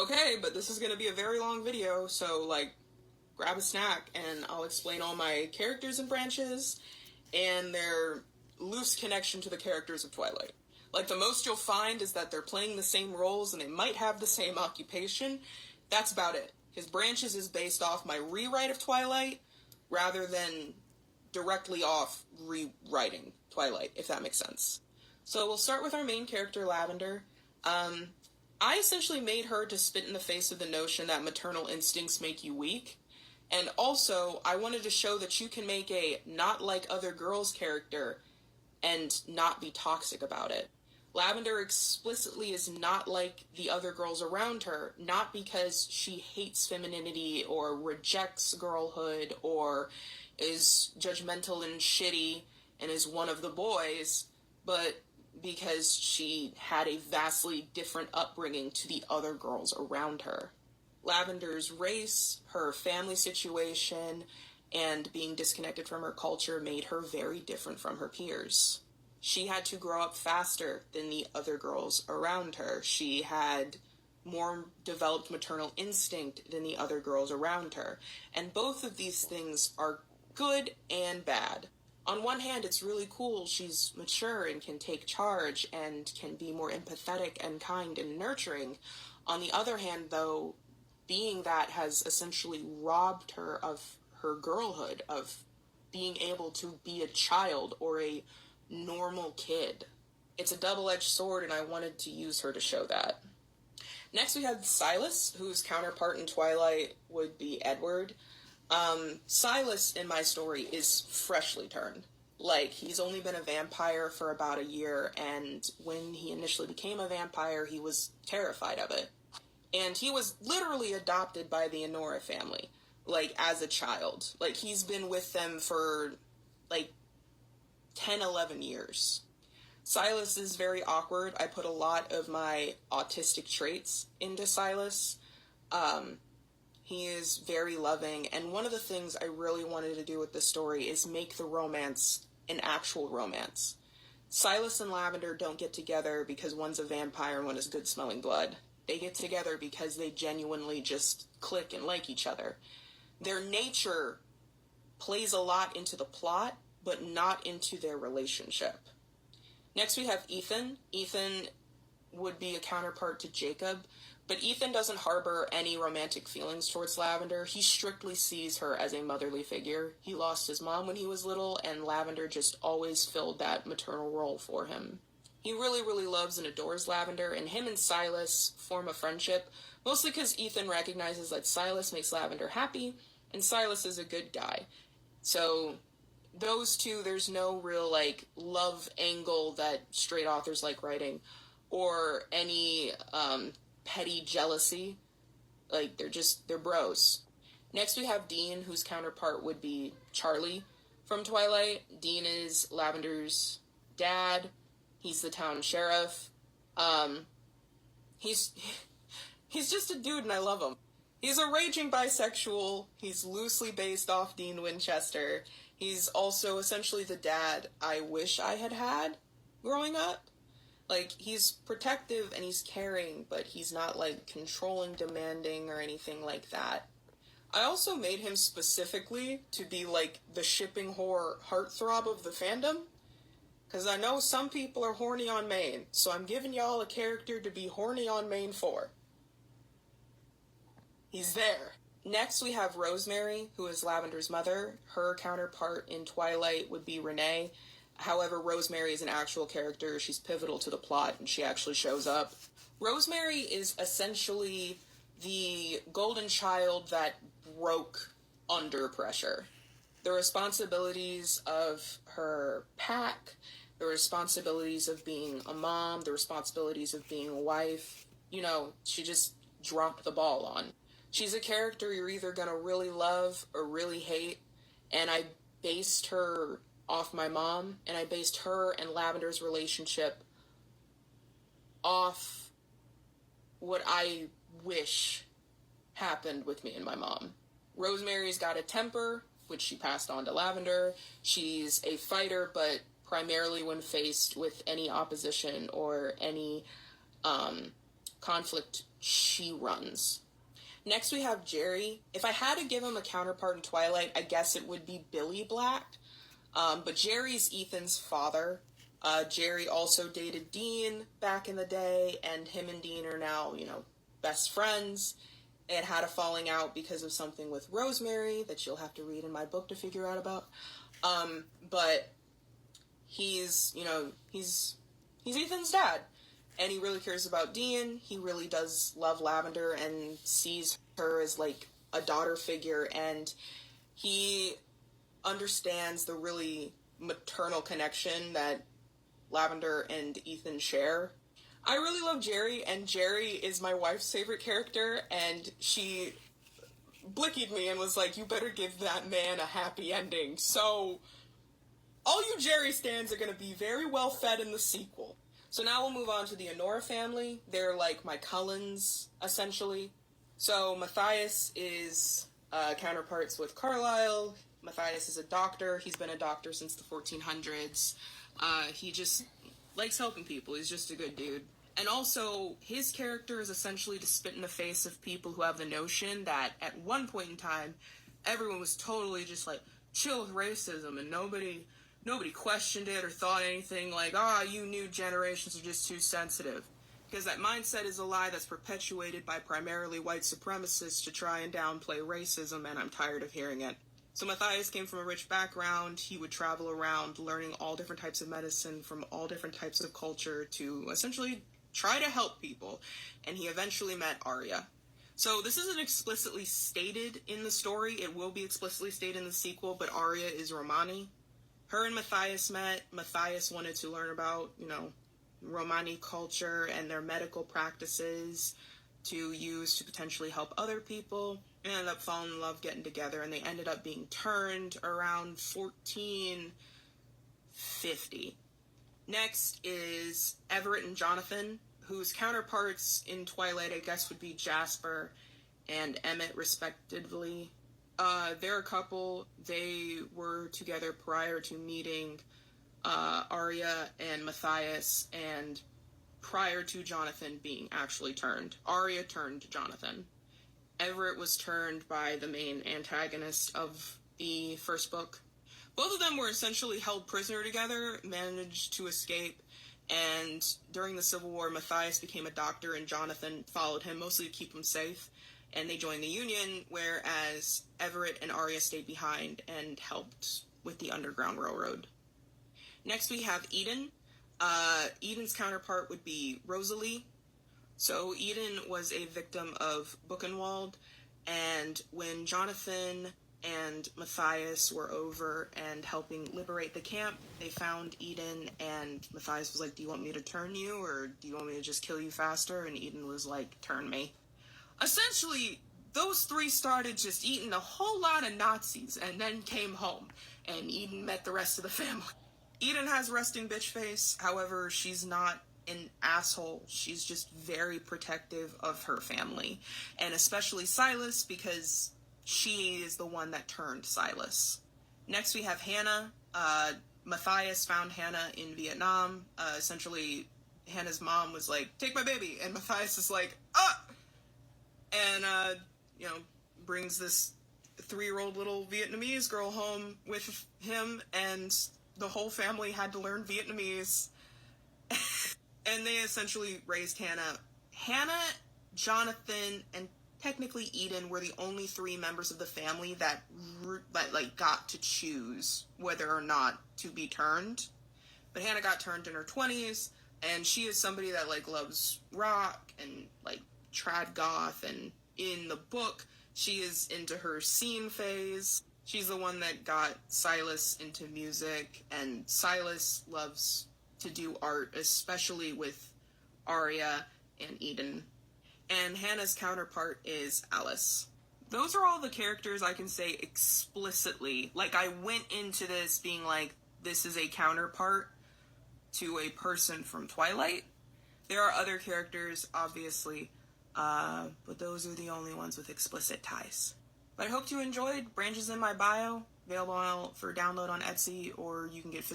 Okay, but this is going to be a very long video, so, like, grab a snack, and I'll explain all my characters and branches, and their loose connection to the characters of Twilight. Like, the most you'll find is that they're playing the same roles, and they might have the same occupation. That's about it. His branches is based off my rewrite of Twilight, rather than directly off rewriting Twilight, if that makes sense. So we'll start with our main character, Lavender. I essentially made her to spit in the face of the notion that maternal instincts make you weak. And also, I wanted to show that you can make a not like other girls character and not be toxic about it. Lavender explicitly is not like the other girls around her, not because she hates femininity or rejects girlhood or is judgmental and shitty and is one of the boys, but because she had a vastly different upbringing to the other girls around her. Lavender's race, her family situation, and being disconnected from her culture made her very different from her peers. She had to grow up faster than the other girls around her. She had more developed maternal instinct than the other girls around her. And both of these things are good and bad. On one hand, it's really cool she's mature and can take charge and can be more empathetic and kind and nurturing. On the other hand, though, being that has essentially robbed her of her girlhood, of being able to be a child or a normal kid. It's a double-edged sword, and I wanted to use her to show that. Next we have Silas, whose counterpart in Twilight would be Edward. Silas, in my story, is freshly turned. Like, he's only been a vampire for about a year, and when he initially became a vampire, he was terrified of it. And he was literally adopted by the Honora family, like, as a child. Like, he's been with them for, like, 10, 11 years. Silas is very awkward. I put a lot of my autistic traits into Silas. He is very loving, and one of the things I really wanted to do with this story is make the romance an actual romance. Silas and Lavender don't get together because one's a vampire and one is good-smelling blood. They get together because they genuinely just click and like each other. Their nature plays a lot into the plot, but not into their relationship. Next we have Ethan. Ethan would be a counterpart to Jacob, but Ethan doesn't harbor any romantic feelings towards Lavender. He strictly sees her as a motherly figure. He lost his mom when he was little, and Lavender just always filled that maternal role for him. He really, really loves and adores Lavender, and him and Silas form a friendship, mostly because Ethan recognizes that Silas makes Lavender happy, and Silas is a good guy. So those two, there's no real, like, love angle that straight authors like writing, or any, petty jealousy. Like, they're bros. Next we have Dean, whose counterpart would be Charlie from Twilight. Dean is Lavender's dad. He's the town sheriff. He's just a dude and I love him. He's a raging bisexual. He's loosely based off Dean Winchester. He's also essentially the dad I wish I had had growing up. Like, he's protective and he's caring, but he's not, like, controlling, demanding, or anything like that. I also made him specifically to be, like, the shipping whore heartthrob of the fandom. Because I know some people are horny on main, so I'm giving y'all a character to be horny on main for. He's there. Next we have Rosemary, who is Lavender's mother. Her counterpart in Twilight would be Renee. However, Rosemary is an actual character. She's pivotal to the plot, and she actually shows up. Rosemary is essentially the golden child that broke under pressure. The responsibilities of her pack, the responsibilities of being a mom, the responsibilities of being a wife, you know, she just dropped the ball on. She's a character you're either gonna really love or really hate, and I based her off my mom, and I based her and Lavender's relationship off what I wish happened with me and my mom. Rosemary's got a temper, which she passed on to Lavender. She's a fighter, but primarily when faced with any opposition or any conflict she runs. Next we have Jerry. If I had to give him a counterpart in Twilight, I guess it would be Billy Black. But Jerry's Ethan's father. Jerry also dated Dean back in the day, and him and Dean are now, best friends. It had a falling out because of something with Rosemary that you'll have to read in my book to figure out about. But he's Ethan's dad, and he really cares about Dean. He really does love Lavender and sees her as like a daughter figure, and he understands the really maternal connection that Lavender and Ethan share. I really love Jerry, and Jerry is my wife's favorite character, and she blickied me and was like, you better give that man a happy ending. So all you Jerry stans are going to be very well fed in the sequel. So now we'll move on to the Honora family. They're like my Cullens, essentially. So Matthias is counterparts with Carlisle. Matthias is a doctor. He's been a doctor since the 1400s. He just likes helping people. He's just a good dude. And also, his character is essentially to spit in the face of people who have the notion that at one point in time, everyone was totally just like, chill with racism, and nobody questioned it or thought anything like, you new generations are just too sensitive. Because that mindset is a lie that's perpetuated by primarily white supremacists to try and downplay racism, and I'm tired of hearing it. So Matthias came from a rich background. He would travel around learning all different types of medicine from all different types of culture to essentially try to help people. And he eventually met Arya. So this isn't explicitly stated in the story. It will be explicitly stated in the sequel, but Arya is Romani. Her and Matthias met. Matthias wanted to learn about, Romani culture and their medical practices to use to potentially help other people, and ended up falling in love, getting together, and they ended up being turned around 1450. Next is Everett and Jonathan, whose counterparts in Twilight, I guess, would be Jasper and Emmett, respectively. They're a couple. They were together prior to meeting Arya and Matthias, and prior to Jonathan being actually turned. Arya turned Jonathan. Everett was turned by the main antagonist of the first book. Both of them were essentially held prisoner together, managed to escape, and during the Civil War, Matthias became a doctor and Jonathan followed him, mostly to keep him safe, and they joined the Union, whereas Everett and Arya stayed behind and helped with the Underground Railroad. Next we have Eden. Eden's counterpart would be Rosalie. So Eden was a victim of Buchenwald, and when Jonathan and Matthias were over and helping liberate the camp, they found Eden, and Matthias was like, do you want me to turn you, or do you want me to just kill you faster? And Eden was like, turn me. Essentially, those three started just eating a whole lot of Nazis and then came home, and Eden met the rest of the family. Eden has resting bitch face, however, she's not an asshole. She's just very protective of her family, and especially Silas, because she is the one that turned Silas. Next we have Hannah. Matthias found Hannah in Vietnam. Essentially, Hannah's mom was like, take my baby, and Matthias is like, and brings this 3-year-old little Vietnamese girl home with him, and the whole family had to learn Vietnamese. And they essentially raised Hannah. Hannah, Jonathan, and technically Eden were the only 3 members of the family that got to choose whether or not to be turned. But Hannah got turned in her 20s, and she is somebody that loves rock and trad goth, and in the book she is into her scene phase. She's the one that got Silas into music, and Silas loves to do art, especially with Arya and Eden. And Hannah's counterpart is Alice. Those are all the characters I can say explicitly. I went into this being this is a counterpart to a person from Twilight. There are other characters, obviously, but those are the only ones with explicit ties. But I hope you enjoyed. Branches in my bio, available for download on Etsy, or you can get physical